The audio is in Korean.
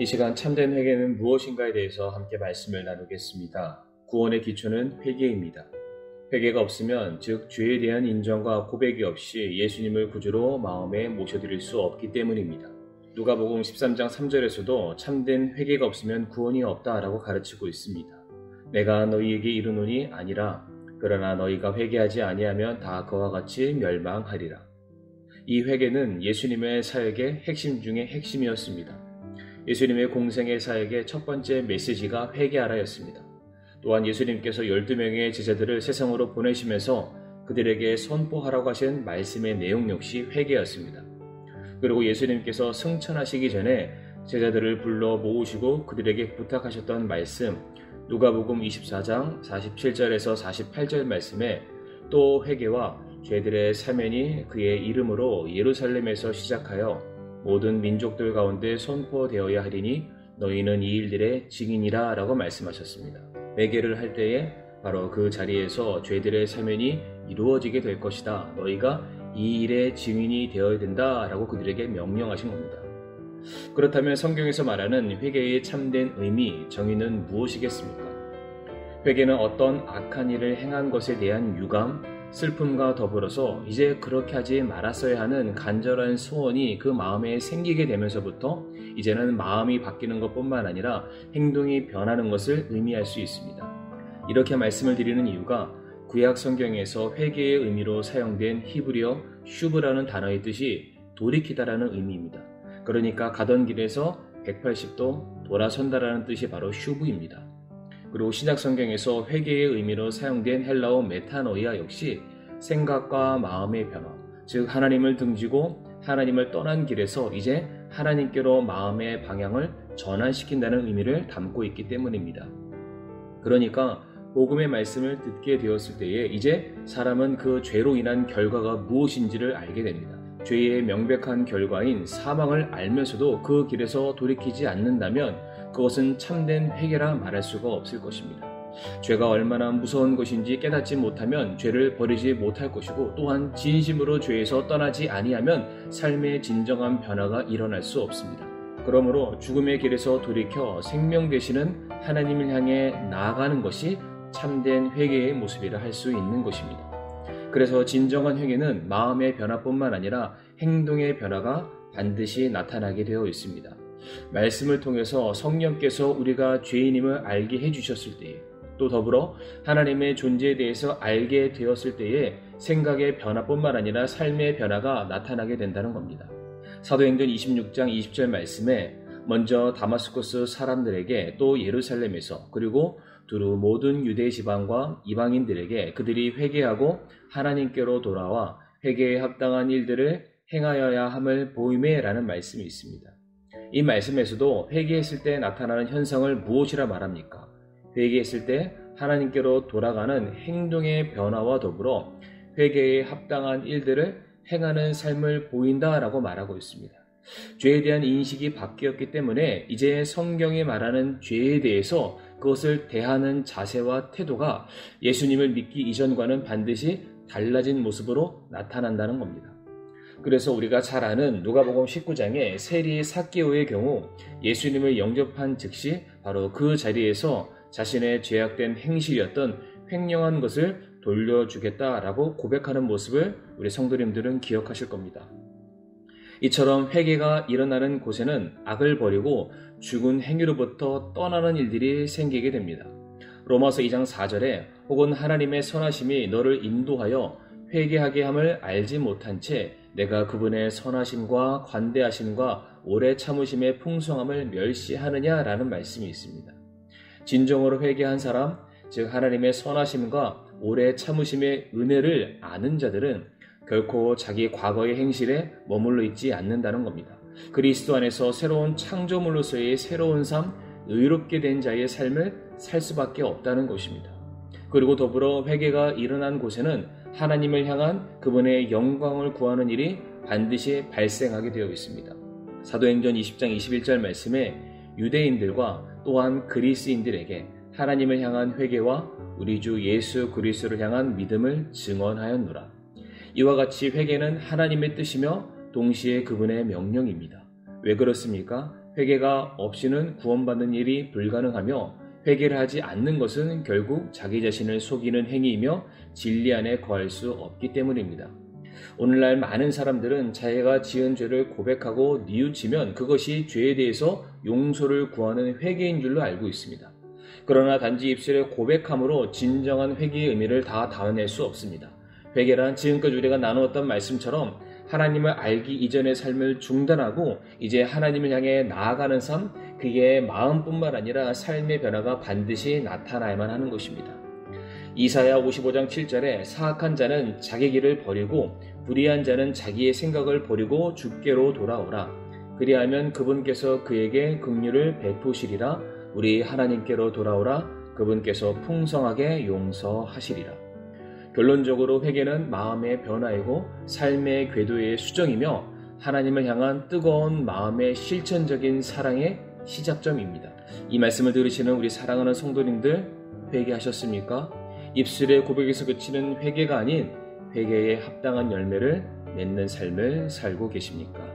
시간 참된 회개는 무엇인가에 대해서 함께 말씀을 나누겠습니다. 구원의 기초는 회개입니다. 회개가 없으면 즉 죄에 대한 인정과 고백이 없이 예수님을 구주로 마음에 모셔드릴 수 없기 때문입니다. 누가복음 13장 3절에서도 참된 회개가 없으면 구원이 없다라고 가르치고 있습니다. 내가 너희에게 이르노니 아니라 그러나 너희가 회개하지 아니하면 다 그와 같이 멸망하리라. 이 회개는 예수님의 사역의 핵심 중의 핵심이었습니다. 예수님의 공생의 사역의 첫 번째 메시지가 회개하라였습니다. 또한 예수님께서 12명의 제자들을 세상으로 보내시면서 그들에게 선포하라고 하신 말씀의 내용 역시 회개였습니다. 그리고 예수님께서 승천하시기 전에 제자들을 불러 모으시고 그들에게 부탁하셨던 말씀, 누가복음 24장 47절에서 48절 말씀에 또 회개와 죄들의 사면이 그의 이름으로 예루살렘에서 시작하여 모든 민족들 가운데 선포되어야 하리니 너희는 이 일들의 증인이라 라고 말씀하셨습니다. 회개를 할 때에 바로 그 자리에서 죄들의 사면이 이루어지게 될 것이다. 너희가 이 일의 증인이 되어야 된다 라고 그들에게 명령하신 겁니다. 그렇다면 성경에서 말하는 회개의 참된 의미, 정의는 무엇이겠습니까? 회개는 어떤 악한 일을 행한 것에 대한 유감, 슬픔과 더불어서 이제 그렇게 하지 말았어야 하는 간절한 소원이 그 마음에 생기게 되면서부터 이제는 마음이 바뀌는 것뿐만 아니라 행동이 변하는 것을 의미할 수 있습니다. 이렇게 말씀을 드리는 이유가 구약 성경에서 회개의 의미로 사용된 히브리어 슈브라는 단어의 뜻이 돌이키다라는 의미입니다. 그러니까 가던 길에서 180도 돌아선다라는 뜻이 바로 슈브입니다. 그리고 신약 성경에서 회개의 의미로 사용된 헬라어 메타노이아 역시 생각과 마음의 변화, 즉 하나님을 등지고 하나님을 떠난 길에서 이제 하나님께로 마음의 방향을 전환시킨다는 의미를 담고 있기 때문입니다. 그러니까 복음의 말씀을 듣게 되었을 때에 이제 사람은 그 죄로 인한 결과가 무엇인지를 알게 됩니다. 죄의 명백한 결과인 사망을 알면서도 그 길에서 돌이키지 않는다면 그것은 참된 회개라 말할 수가 없을 것입니다. 죄가 얼마나 무서운 것인지 깨닫지 못하면 죄를 버리지 못할 것이고 또한 진심으로 죄에서 떠나지 아니하면 삶의 진정한 변화가 일어날 수 없습니다. 그러므로 죽음의 길에서 돌이켜 생명 되시는 하나님을 향해 나아가는 것이 참된 회개의 모습이라 할 수 있는 것입니다. 그래서 진정한 회개는 마음의 변화뿐만 아니라 행동의 변화가 반드시 나타나게 되어 있습니다. 말씀을 통해서 성령께서 우리가 죄인임을 알게 해주셨을 때에 또 더불어 하나님의 존재에 대해서 알게 되었을 때에 생각의 변화뿐만 아니라 삶의 변화가 나타나게 된다는 겁니다. 사도행전 26장 20절 말씀에 먼저 다마스쿠스 사람들에게 또 예루살렘에서 그리고 두루 모든 유대 지방과 이방인들에게 그들이 회개하고 하나님께로 돌아와 회개에 합당한 일들을 행하여야 함을 보이매 라는 말씀이 있습니다. 이 말씀에서도 회개했을 때 나타나는 현상을 무엇이라 말합니까? 회개했을 때 하나님께로 돌아가는 행동의 변화와 더불어 회개에 합당한 일들을 행하는 삶을 보인다라고 말하고 있습니다. 죄에 대한 인식이 바뀌었기 때문에 이제 성경이 말하는 죄에 대해서 그것을 대하는 자세와 태도가 예수님을 믿기 이전과는 반드시 달라진 모습으로 나타난다는 겁니다. 그래서 우리가 잘 아는 누가복음 19장의 세리 삭개오의 경우 예수님을 영접한 즉시 바로 그 자리에서 자신의 죄악된 행실이었던 횡령한 것을 돌려주겠다라고 고백하는 모습을 우리 성도님들은 기억하실 겁니다. 이처럼 회개가 일어나는 곳에는 악을 버리고 죽은 행위로부터 떠나는 일들이 생기게 됩니다. 로마서 2장 4절에 혹은 하나님의 선하심이 너를 인도하여 회개하게 함을 알지 못한 채 내가 그분의 선하심과 관대하심과 오래 참으심의 풍성함을 멸시하느냐라는 말씀이 있습니다. 진정으로 회개한 사람, 즉 하나님의 선하심과 오래 참으심의 은혜를 아는 자들은 결코 자기 과거의 행실에 머물러 있지 않는다는 겁니다. 그리스도 안에서 새로운 창조물로서의 새로운 삶, 의롭게 된 자의 삶을 살 수밖에 없다는 것입니다. 그리고 더불어 회개가 일어난 곳에는 하나님을 향한 그분의 영광을 구하는 일이 반드시 발생하게 되어 있습니다. 사도행전 20장 21절 말씀에 유대인들과 또한 그리스인들에게 하나님을 향한 회개와 우리 주 예수 그리스도를 향한 믿음을 증언하였노라. 이와 같이 회개는 하나님의 뜻이며 동시에 그분의 명령입니다. 왜 그렇습니까? 회개가 없이는 구원받는 일이 불가능하며 회개를 하지 않는 것은 결국 자기 자신을 속이는 행위이며 진리 안에 거할 수 없기 때문입니다. 오늘날 많은 사람들은 자기가 지은 죄를 고백하고 뉘우치면 그것이 죄에 대해서 용서를 구하는 회개인 줄로 알고 있습니다. 그러나 단지 입술에 고백함으로 진정한 회개의 의미를 다 담아낼 수 없습니다. 회개란 지금까지 우리가 나누었던 말씀처럼 하나님을 알기 이전의 삶을 중단하고 이제 하나님을 향해 나아가는 삶, 그게 마음뿐만 아니라 삶의 변화가 반드시 나타나야만 하는 것입니다. 이사야 55장 7절에 사악한 자는 자기 길을 버리고 불의한 자는 자기의 생각을 버리고 주께로 돌아오라. 그리하면 그분께서 그에게 긍휼을 베푸시리라. 우리 하나님께로 돌아오라. 그분께서 풍성하게 용서하시리라. 결론적으로 회개는 마음의 변화이고 삶의 궤도의 수정이며 하나님을 향한 뜨거운 마음의 실천적인 사랑의 시작점입니다. 이 말씀을 들으시는 우리 사랑하는 성도님들, 회개하셨습니까? 입술의 고백에서 그치는 회개가 아닌 회개에 합당한 열매를 맺는 삶을 살고 계십니까?